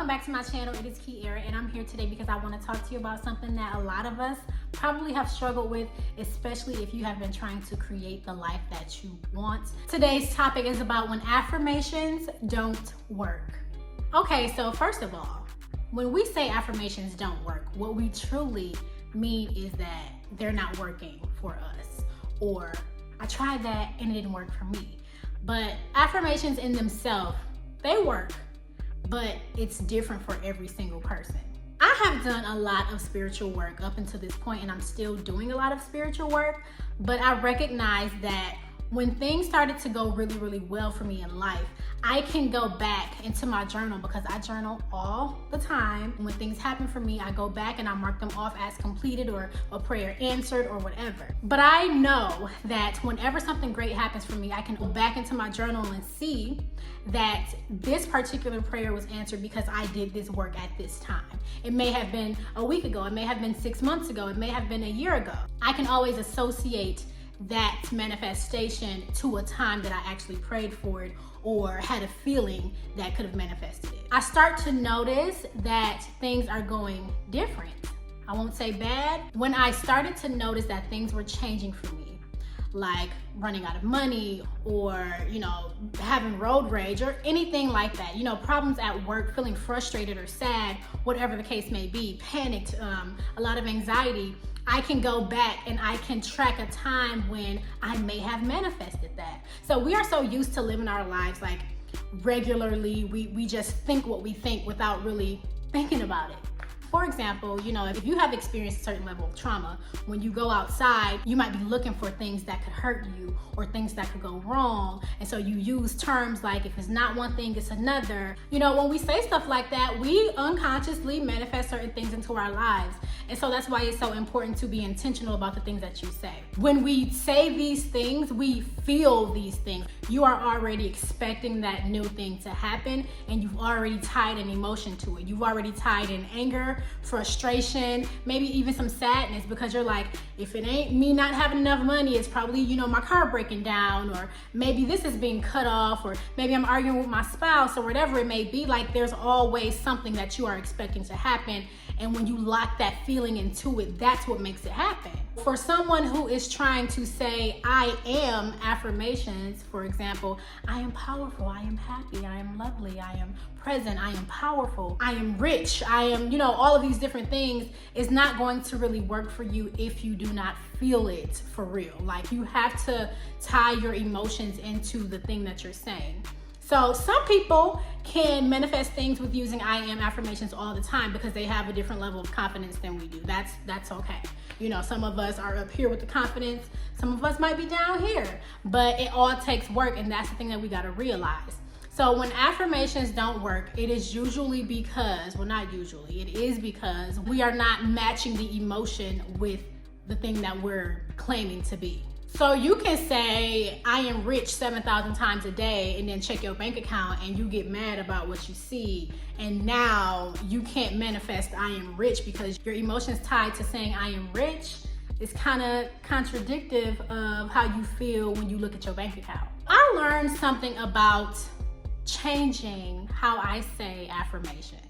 Welcome back to my channel. It is Kiera, and I'm here today because I want to talk to you about something that a lot of us probably have struggled with, especially if you have been trying to create the life that you want. Today's topic is about when affirmations don't work. Okay, so first of all, when we say affirmations don't work, what we truly mean is that they're not working for us, or I tried that and it didn't work for me. But affirmations in themselves, they work, but it's different for every single person. I have done a lot of spiritual work up until this point, and I'm still doing a lot of spiritual work, but I recognize that when things started to go really, really well for me in life, I can go back into my journal because I journal all the time. When things happen for me, I go back and I mark them off as completed or a prayer answered or whatever. But I know that whenever something great happens for me, I can go back into my journal and see that this particular prayer was answered because I did this work at this time. It may have been a week ago, it may have been 6 months ago, it may have been a year ago. I can always associate that manifestation to a time that I actually prayed for it or had a feeling that could have manifested it. I start to notice that things are going different. I won't say bad. When I started to notice that things were changing for me, like running out of money or, having road rage or anything like that, problems at work, feeling frustrated or sad, whatever the case may be, panicked, a lot of anxiety, I can go back and I can track a time when I may have manifested that. So we are so used to living our lives like regularly, we just think what we think without really thinking about it. For example, if you have experienced a certain level of trauma, when you go outside, you might be looking for things that could hurt you or things that could go wrong. And so you use terms like, if it's not one thing, it's another. When we say stuff like that, we unconsciously manifest certain things into our lives. And so that's why it's so important to be intentional about the things that you say. When we say these things, we feel these things. You are already expecting that new thing to happen, and you've already tied an emotion to it. You've already tied in anger, frustration, maybe even some sadness, because you're like, if it ain't me not having enough money, it's probably, my car breaking down, or maybe this is being cut off, or maybe I'm arguing with my spouse, or whatever it may be. Like, there's always something that you are expecting to happen. And when you lock that feeling into it, that's what makes it happen. For someone who is trying to say, I am affirmations, for example, I am powerful, I am happy, I am lovely, I am present, I am powerful, I am rich, I am, all of these different things is not going to really work for you if you do not feel it for real. Like, you have to tie your emotions into the thing that you're saying. So some people can manifest things with using I am affirmations all the time because they have a different level of confidence than we do. That's okay. Some of us are up here with the confidence, some of us might be down here, but it all takes work, and that's the thing that we got to realize. So when affirmations don't work, it is usually because, well, not usually, it is because we are not matching the emotion with the thing that we're claiming to be. So you can say, I am rich 7,000 times a day, and then check your bank account and you get mad about what you see. And now you can't manifest I am rich because your emotions tied to saying I am rich is kind of contradictive of how you feel when you look at your bank account. I learned something about changing how I say affirmations.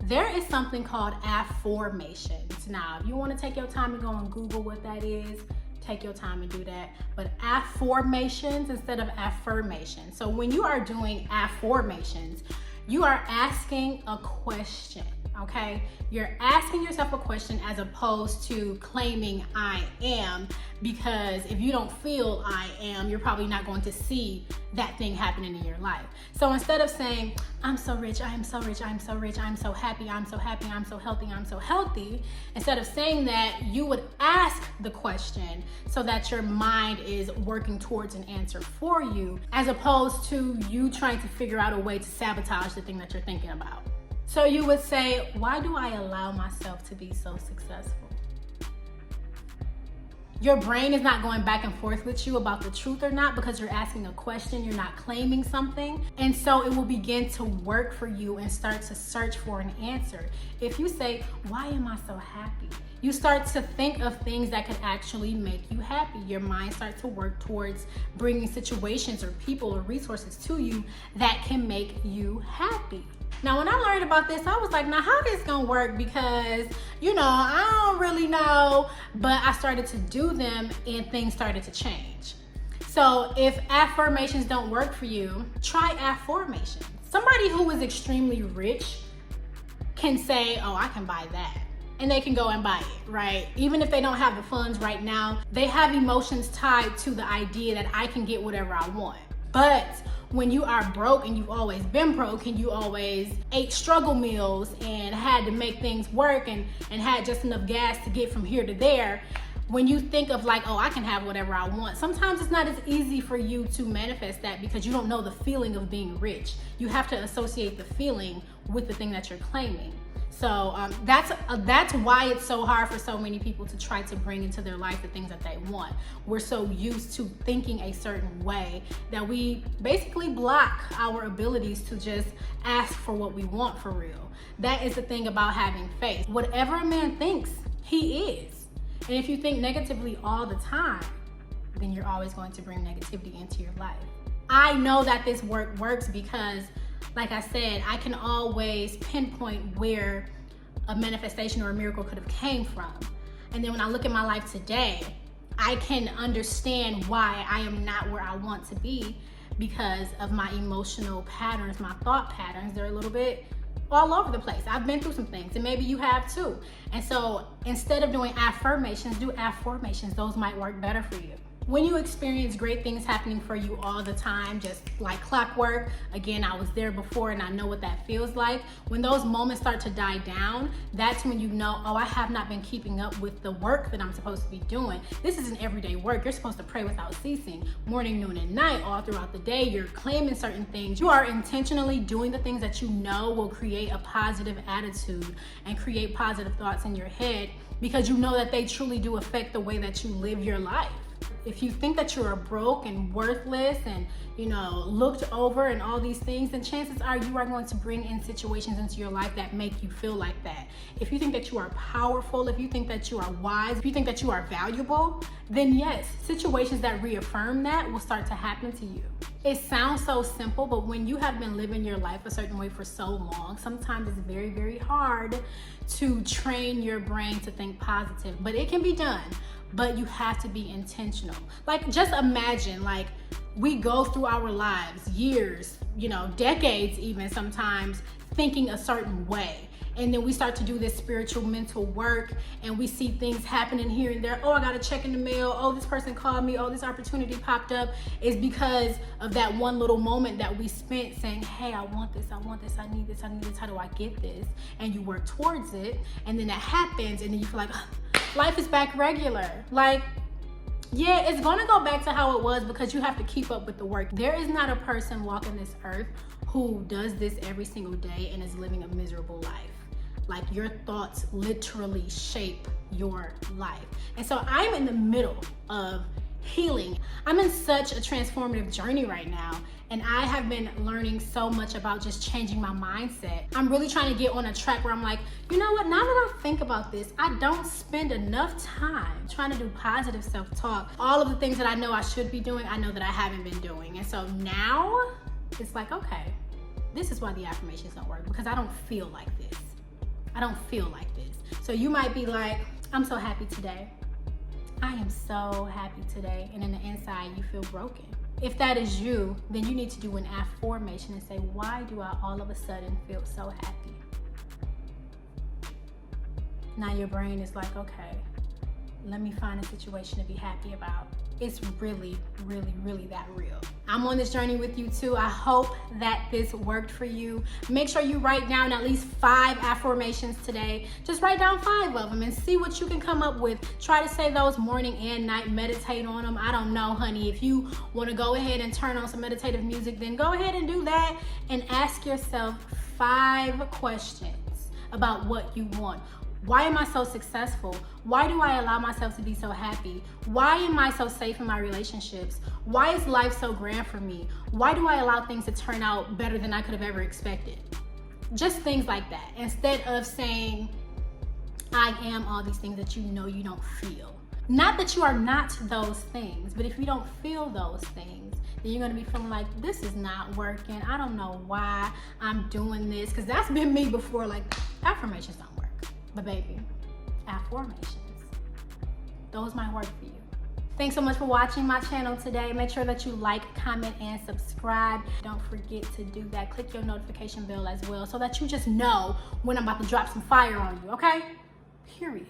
There is something called AFformations. Now, if you want to take your time and go and Google what that is, take your time and do that. But AFformations instead of affirmations. So when you are doing AFformations, you are asking a question, okay? You're asking yourself a question as opposed to claiming I am, because if you don't feel I am, you're probably not going to see that thing happening in your life. So instead of saying, I'm so rich, I am so rich, I'm so rich, I'm so happy, I'm so happy, I'm so healthy, I'm so healthy, instead of saying that, you would ask the question so that your mind is working towards an answer for you, as opposed to you trying to figure out a way to sabotage the thing that you're thinking about. So you would say, why do I allow myself to be so successful? Your brain is not going back and forth with you about the truth or not, because you're asking a question, you're not claiming something. And so it will begin to work for you and start to search for an answer. If you say, why am I so happy? You start to think of things that could actually make you happy. Your mind starts to work towards bringing situations or people or resources to you that can make you happy. Now, when I learned about this, I was like, now how this gonna work? Because, I don't really know, but I started to do them and things started to change. So if affirmations don't work for you, try Affirmations. Somebody who is extremely rich can say, oh, I can buy that. And they can go and buy it, right? Even if they don't have the funds right now, they have emotions tied to the idea that I can get whatever I want. But when you are broke and you've always been broke and you always ate struggle meals and had to make things work and had just enough gas to get from here to there, when you think of like, oh, I can have whatever I want, sometimes it's not as easy for you to manifest that because you don't know the feeling of being rich. You have to associate the feeling with the thing that you're claiming. So that's why it's so hard for so many people to try to bring into their life the things that they want. We're so used to thinking a certain way that we basically block our abilities to just ask for what we want for real. That is the thing about having faith. Whatever a man thinks, he is. And if you think negatively all the time, then you're always going to bring negativity into your life. I know that this works because, like I said, I can always pinpoint where a manifestation or a miracle could have came from. And then when I look at my life today, I can understand why I am not where I want to be because of my emotional patterns, my thought patterns. They're a little bit all over the place. I've been through some things and maybe you have too. And so instead of doing affirmations, do Afformations. Those might work better for you. When you experience great things happening for you all the time, just like clockwork, again, I was there before and I know what that feels like. When those moments start to die down, that's when you know, oh, I have not been keeping up with the work that I'm supposed to be doing. This isn't everyday work. You're supposed to pray without ceasing, morning, noon, and night, all throughout the day. You're claiming certain things. You are intentionally doing the things that you know will create a positive attitude and create positive thoughts in your head because you know that they truly do affect the way that you live your life. If you think that you're broke and worthless and, looked over and all these things, then chances are you are going to bring in situations into your life that make you feel like that. If you think that you are powerful, if you think that you are wise, if you think that you are valuable, then yes, situations that reaffirm that will start to happen to you. It sounds so simple, but when you have been living your life a certain way for so long, sometimes it's very, very hard to train your brain to think positive, but it can be done. But you have to be intentional. Like, just imagine, like, we go through our lives, years, decades even sometimes, thinking a certain way. And then we start to do this spiritual mental work and we see things happening here and there. Oh, I got a check in the mail. Oh, this person called me. Oh, this opportunity popped up. It's because of that one little moment that we spent saying, hey, I want this, I want this, I need this, I need this. How do I get this? And you work towards it. And then that happens and then you feel like, life is back regular. Like, yeah, it's gonna go back to how it was because you have to keep up with the work. There is not a person walking this earth who does this every single day and is living a miserable life. Like, your thoughts literally shape your life. And so I'm in the middle of healing. I'm in such a transformative journey right now. And I have been learning so much about just changing my mindset. I'm really trying to get on a track where I'm like, you know what, now that I think about this, I don't spend enough time trying to do positive self-talk. All of the things that I know I should be doing, I know that I haven't been doing. And so now it's like, okay, this is why the affirmations don't work, because I don't feel like this. I don't feel like this. So you might be like, I'm so happy today. I am so happy today. And in the inside, you feel broken. If that is you, then you need to do an affirmation and say, why do I all of a sudden feel so happy? Now your brain is like, okay, let me find a situation to be happy about. It's really, really, really that real. I'm on this journey with you too. I hope that this worked for you. Make sure you write down at least 5 affirmations today. Just write down 5 of them and see what you can come up with. Try to say those morning and night, meditate on them. I don't know, honey. If you want to go ahead and turn on some meditative music, then go ahead and do that and ask yourself 5 questions about what you want. Why am I so successful? Why do I allow myself to be so happy? Why am I so safe in my relationships? Why is life so grand for me? Why do I allow things to turn out better than I could have ever expected? Just things like that. Instead of saying, I am all these things that you know you don't feel. Not that you are not those things, but if you don't feel those things, then you're gonna be feeling like, this is not working. I don't know why I'm doing this, because that's been me before. Like, affirmations don't work, but baby, Affirmations, those might work for you. Thanks so much for watching my channel today. Make sure that you like, comment, and subscribe. Don't forget to do that. Click your notification bell as well so that you just know when I'm about to drop some fire on you, okay? Period.